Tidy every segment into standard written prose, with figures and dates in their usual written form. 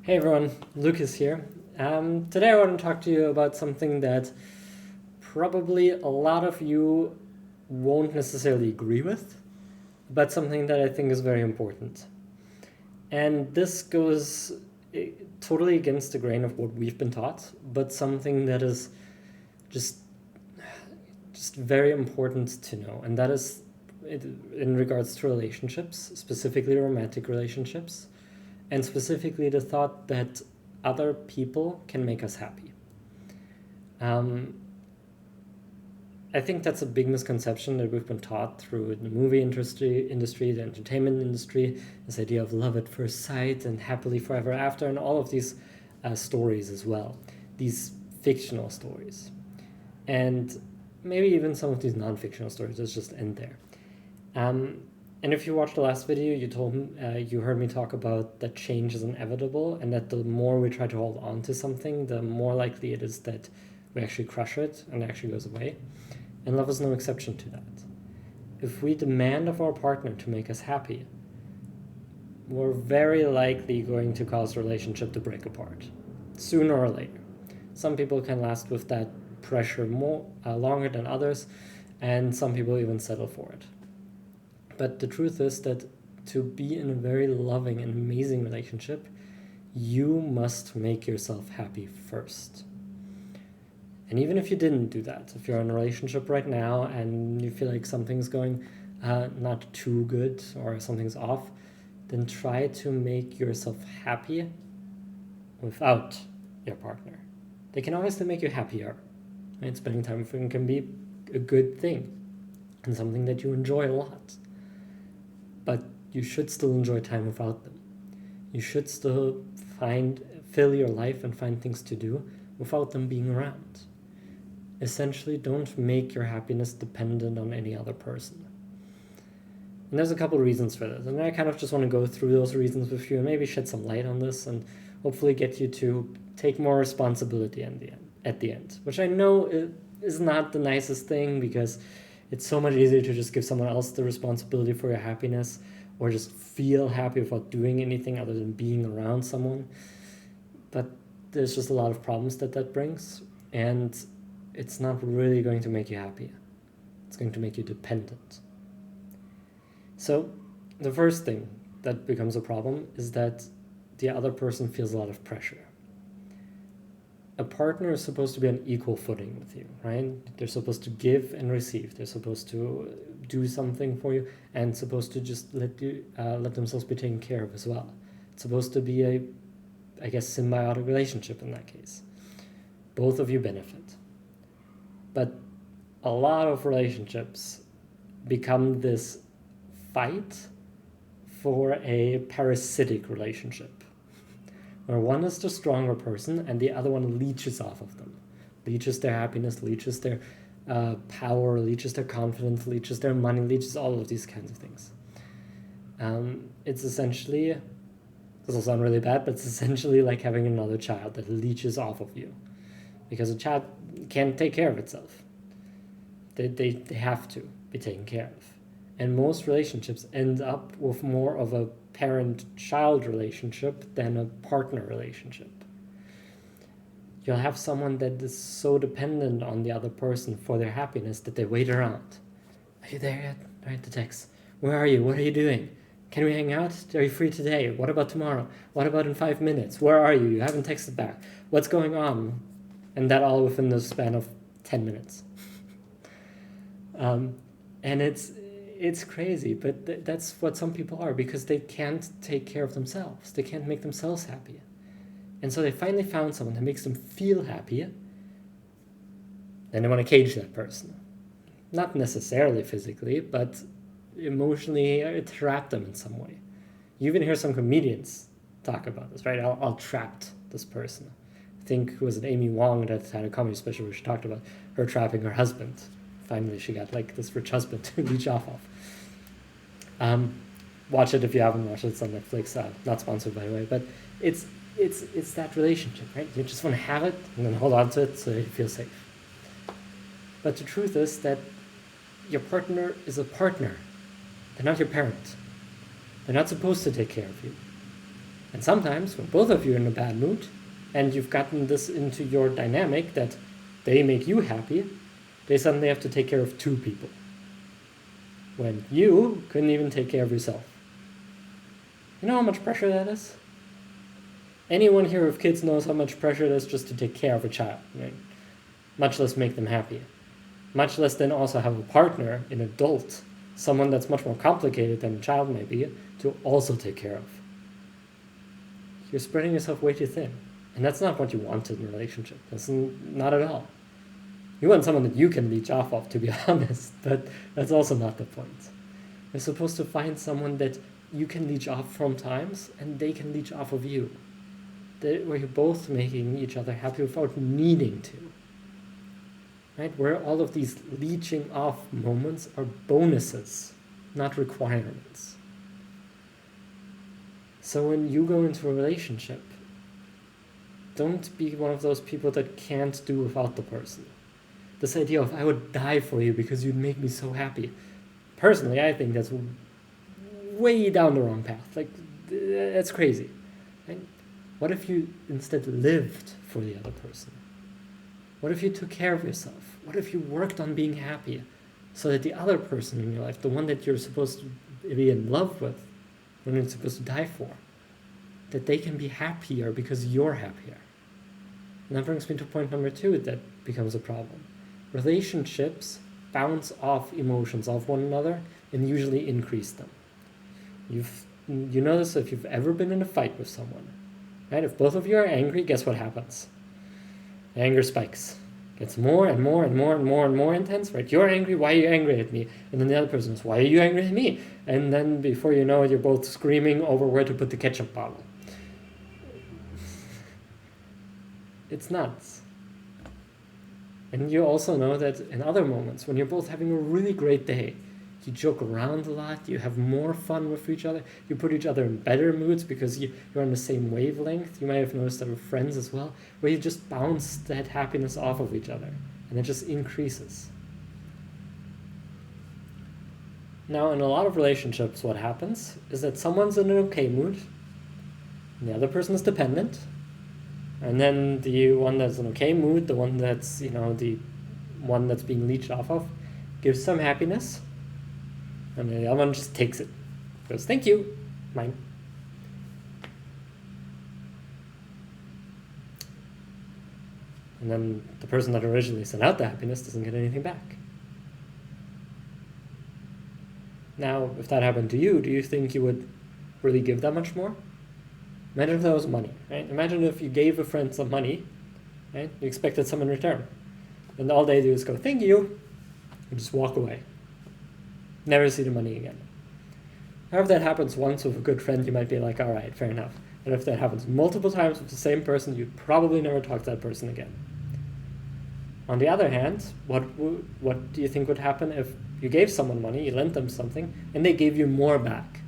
Hey everyone, Lucas here. Today I want to talk to you about something that probably a lot of you won't necessarily agree with, but something that I think is very important. And this goes totally against the grain of what we've been taught, but something that is just just very important to know, and that is in regards to relationships, specifically romantic relationships, and specifically the thought that other people can make us happy. Um, I think that's a big misconception that we've been taught through the movie industry, the entertainment industry, this idea of love at first sight and happily forever after, and all of these stories as well, these fictional stories. And maybe even some of these non-fictional stories, let's just end there. Um, and if you watched the last video, you heard me talk about that change is inevitable, and that the more we try to hold on to something, the more likely it is that we actually crush it and it actually goes away. And love is no exception to that. If we demand of our partner to make us happy, we're very likely going to cause the relationship to break apart, sooner or later. Some people can last with that pressure longer than others, and some people even settle for it. But the truth is that to be in a very loving and amazing relationship, you must make yourself happy first. And even if you didn't do that, if you're in a relationship right now and you feel like something's going not too good or something's off, then try to make yourself happy without your partner. They can obviously make you happier. Right? Spending time with them can be a good thing and something that you enjoy a lot. But you should still enjoy time without them. You should still fill your life and find things to do without them being around. Essentially, don't make your happiness dependent on any other person. And there's a couple of reasons for this, and I kind of just want to go through those reasons with you and maybe shed some light on this and hopefully get you to take more responsibility at the end, which I know is not the nicest thing, because it's so much easier to just give someone else the responsibility for your happiness, or just feel happy without doing anything other than being around someone. But there's just a lot of problems that brings, and it's not really going to make you happy. It's going to make you dependent. So the first thing that becomes a problem is that the other person feels a lot of pressure. A partner is supposed to be on equal footing with you, right? They're supposed to give and receive. They're supposed to do something for you and supposed to just let themselves be taken care of as well. It's supposed to be a, symbiotic relationship in that case. Both of you benefit. But a lot of relationships become this fight for a parasitic relationship, where one is the stronger person and the other one leeches off of them, leeches their happiness, leeches their power, leeches their confidence, leeches their money, leeches all of these kinds of things. It's essentially, this will sound really bad, but it's essentially like having another child that leeches off of you, because a child can't take care of itself. They have to be taken care of. And most relationships end up with more of a parent-child relationship than a partner relationship. You'll have someone that is so dependent on the other person for their happiness that they wait around. Are you there yet? Write the text. Where are you? What are you doing? Can we hang out? Are you free today? What about tomorrow? What about in 5 minutes? Where are you? You haven't texted back. What's going on? And that all within the span of 10 minutes. And it's crazy, but that's what some people are, because they can't take care of themselves. They can't make themselves happy. And so they finally found someone that makes them feel happy. Then they want to cage that person. Not necessarily physically, but emotionally trap them in some way. You even hear some comedians talk about this, right? I'll trap this person. I think, was it Amy Wong that had a comedy special where she talked about her trapping her husband. Finally, she got like this rich husband to leech off of. Watch it if you haven't watched it. It's on Netflix. Not sponsored, by the way, but it's that relationship, right? You just want to have it and then hold on to it so you feel safe. But the truth is that your partner is a partner. They're not your parent. They're not supposed to take care of you. And sometimes when both of you are in a bad mood and you've gotten this into your dynamic that they make you happy, they suddenly have to take care of two people, when you couldn't even take care of yourself. You know how much pressure that is? Anyone here with kids knows how much pressure it is just to take care of a child, right? Much less make them happy. Much less then also have a partner, an adult, someone that's much more complicated than a child may be, to also take care of. You're spreading yourself way too thin. And that's not what you want in a relationship. That's not at all. You want someone that you can leech off of, to be honest, but that's also not the point. You're supposed to find someone that you can leech off from times, and they can leech off of you. Where you're both making each other happy without needing to. Right? Where all of these leeching off moments are bonuses, not requirements. So when you go into a relationship, don't be one of those people that can't do without the person. This idea of, I would die for you because you'd make me so happy. Personally, I think that's way down the wrong path. Like, that's crazy. Right? What if you instead lived for the other person? What if you took care of yourself? What if you worked on being happy so that the other person in your life, the one that you're supposed to be in love with, when you're supposed to die for, that they can be happier because you're happier? And that brings me to point number 2 that becomes a problem. Relationships bounce off emotions off one another and usually increase them. You know this if you've ever been in a fight with someone. Right? If both of you are angry, guess what happens? Anger spikes. Gets more and more and more and more and more intense, right? You're angry, why are you angry at me? And then the other person is, why are you angry at me? And then before you know it, you're both screaming over where to put the ketchup bottle. It's nuts. And you also know that in other moments, when you're both having a really great day, you joke around a lot, you have more fun with each other, you put each other in better moods because you're on the same wavelength. You might have noticed that with friends as well, where you just bounce that happiness off of each other, and it just increases. Now, in a lot of relationships, what happens is that someone's in an okay mood, and the other person is dependent, and then the one that's in an okay mood, the one that's, the one that's being leached off of, gives some happiness, and the other one just takes it. Goes, thank you, mine. And then the person that originally sent out the happiness doesn't get anything back. Now, if that happened to you, do you think you would really give that much more? Imagine if that was money, right? Imagine if you gave a friend some money, right? You expected some in return. And all they do is go, thank you, and just walk away. Never see the money again. Now, if that happens once with a good friend, you might be like, all right, fair enough. And if that happens multiple times with the same person, you'd probably never talk to that person again. On the other hand, what do you think would happen if you gave someone money, you lent them something, and they gave you more back,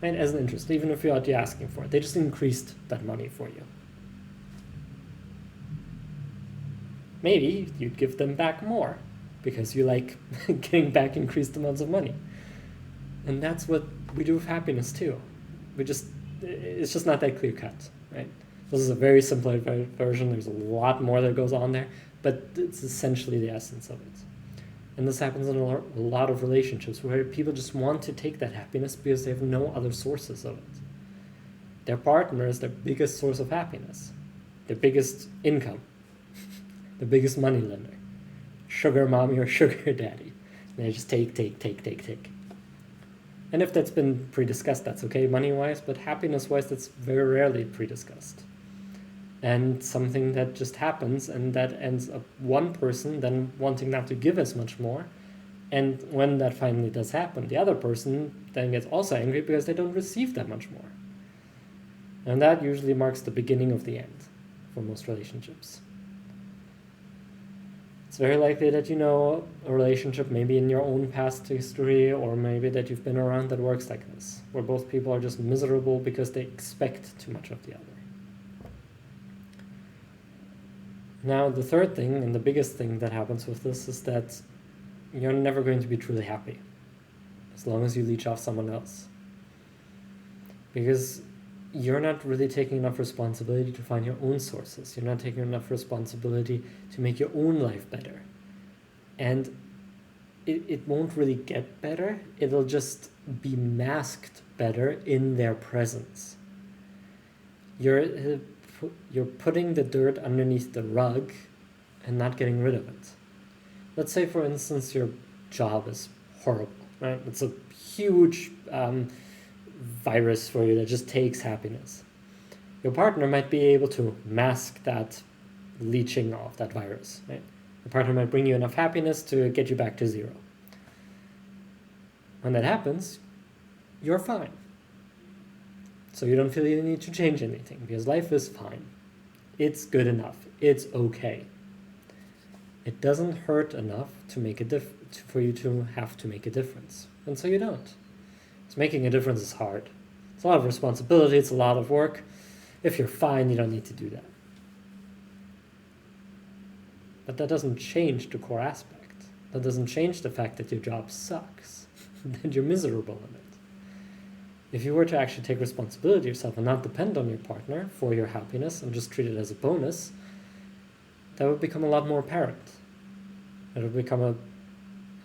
right, as an interest, even if you're not asking for it? They just increased that money for you. Maybe you'd give them back more because you like getting back increased amounts of money. And that's what we do with happiness too. It's just not that clear cut, right? This is a very simplified version. There's a lot more that goes on there, but it's essentially the essence of it. And this happens in a lot of relationships where people just want to take that happiness because they have no other sources of it. Their partner is their biggest source of happiness, their biggest income, the biggest money lender, sugar mommy or sugar daddy. And they just take. And if that's been pre-discussed, that's okay money-wise, but happiness-wise, that's very rarely pre-discussed. And something that just happens, and that ends up one person then wanting not to give as much more. And when that finally does happen, the other person then gets also angry because they don't receive that much more. And that usually marks the beginning of the end for most relationships. It's very likely that you know a relationship maybe in your own past history, or maybe that you've been around that works like this, where both people are just miserable because they expect too much of the other. Now, the third thing, and the biggest thing that happens with this, is that you're never going to be truly happy as long as you leech off someone else. Because you're not really taking enough responsibility to find your own sources. You're not taking enough responsibility to make your own life better. And it won't really get better. It'll just be masked better in their presence. You're putting the dirt underneath the rug and not getting rid of it. Let's say, for instance, your job is horrible, right? It's a huge virus for you that just takes happiness. Your partner might be able to mask that leeching off, that virus, right? Your partner might bring you enough happiness to get you back to zero. When that happens, you're fine. So you don't feel you need to change anything because life is fine. It's good enough. It's okay. It doesn't hurt enough to make for you to have to make a difference. And so you don't. So making a difference is hard. It's a lot of responsibility. It's a lot of work. If you're fine, you don't need to do that. But that doesn't change the core aspect. That doesn't change the fact that your job sucks, that you're miserable in it. If you were to actually take responsibility yourself and not depend on your partner for your happiness and just treat it as a bonus, that would become a lot more apparent. It would become a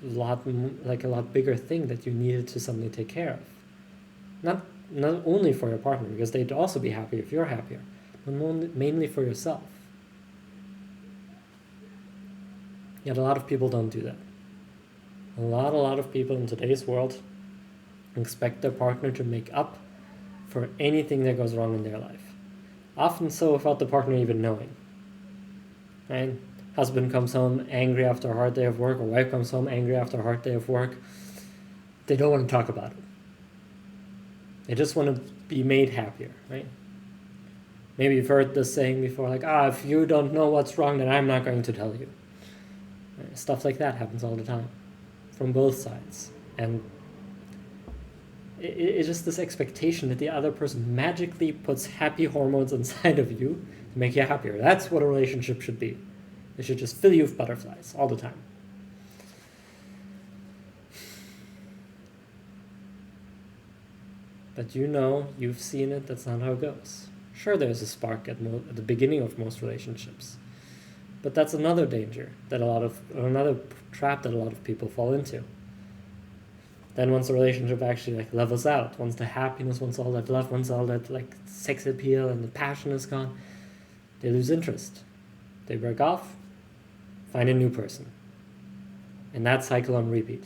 lot bigger thing that you needed to suddenly take care of. Not only for your partner, because they'd also be happy if you're happier, but mainly for yourself. Yet a lot of people don't do that. A lot of people in today's world expect their partner to make up for anything that goes wrong in their life. Often so without the partner even knowing. Right? Husband comes home angry after a hard day of work, or wife comes home angry after a hard day of work. They don't want to talk about it. They just want to be made happier, right? Maybe you've heard this saying before, like, if you don't know what's wrong, then I'm not going to tell you. Right? Stuff like that happens all the time, from both sides. And it's just this expectation that the other person magically puts happy hormones inside of you to make you happier. That's what a relationship should be. It should just fill you with butterflies all the time. But you've seen it, that's not how it goes. Sure, there's a spark at the beginning of most relationships. But that's another danger, another trap that a lot of people fall into. Then once the relationship actually levels out, once the happiness, once all that love, once all that sex appeal and the passion is gone, they lose interest. They break off, find a new person. And that cycle on repeat.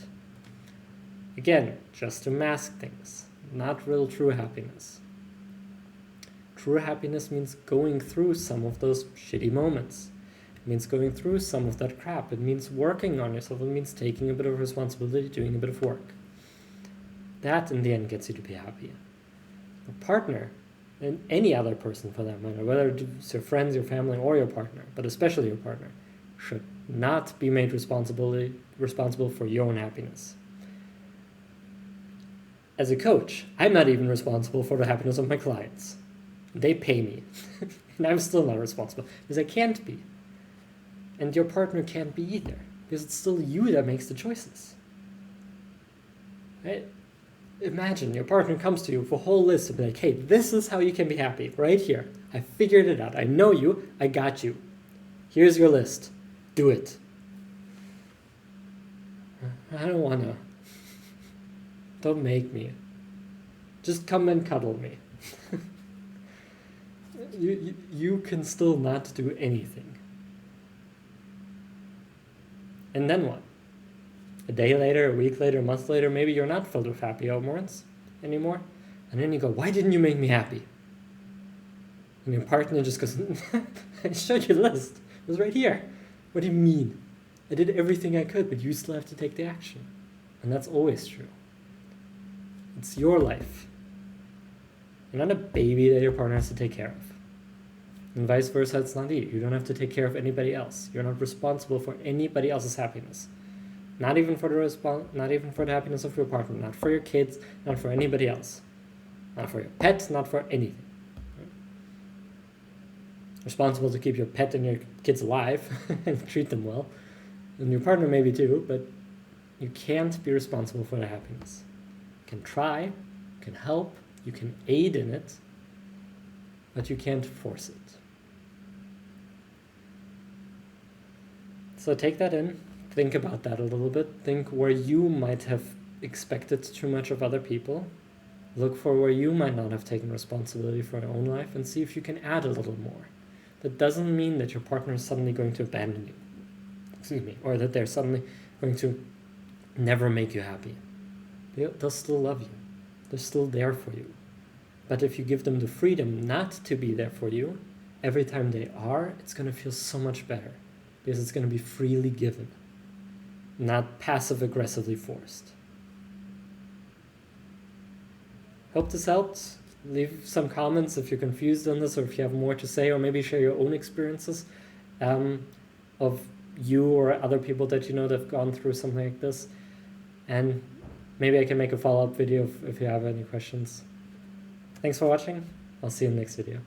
Again, just to mask things, not real true happiness. True happiness means going through some of those shitty moments. It means going through some of that crap. It means working on yourself. It means taking a bit of responsibility, doing a bit of work. That in the end gets you to be happy. A partner, and any other person for that matter, whether it's your friends, your family, or your partner, but especially your partner, should not be made responsible for your own happiness. As a coach, I'm not even responsible for the happiness of my clients. They pay me, and I'm still not responsible, because I can't be. And your partner can't be either, because it's still you that makes the choices. Right? Imagine your partner comes to you with a whole list of hey, this is how you can be happy, right here. I figured it out. I know you. I got you. Here's your list. Do it. I don't want to. Don't make me. Just come and cuddle me. You can still not do anything. And then what? A day later, a week later, a month later, maybe you're not filled with happy hormones anymore. And then you go, why didn't you make me happy? And your partner just goes, I showed you the list. It was right here. What do you mean? I did everything I could, but you still have to take the action. And that's always true. It's your life. You're not a baby that your partner has to take care of. And vice versa, it's not you. You don't have to take care of anybody else. You're not responsible for anybody else's happiness. Not even for the happiness of your partner, not for your kids, not for anybody else. Not for your pet, not for anything. Responsible to keep your pet and your kids alive and treat them well. And your partner maybe too, but you can't be responsible for their happiness. You can try, you can help, you can aid in it, but you can't force it. So take that in, think about that a little bit, think where you might have expected too much of other people, look for where you might not have taken responsibility for your own life, and see if you can add a little more. That doesn't mean that your partner is suddenly going to abandon you, or that they're suddenly going to never make you happy. They'll still love you. They're still there for you. But if you give them the freedom not to be there for you, every time they are, it's going to feel so much better. Because it's going to be freely given, not passive-aggressively forced. Hope this helped. Leave some comments if you're confused on this, or if you have more to say, or maybe share your own experiences of you or other people that you know that have gone through something like this. And maybe I can make a follow-up video if you have any questions. Thanks for watching. I'll see you in the next video.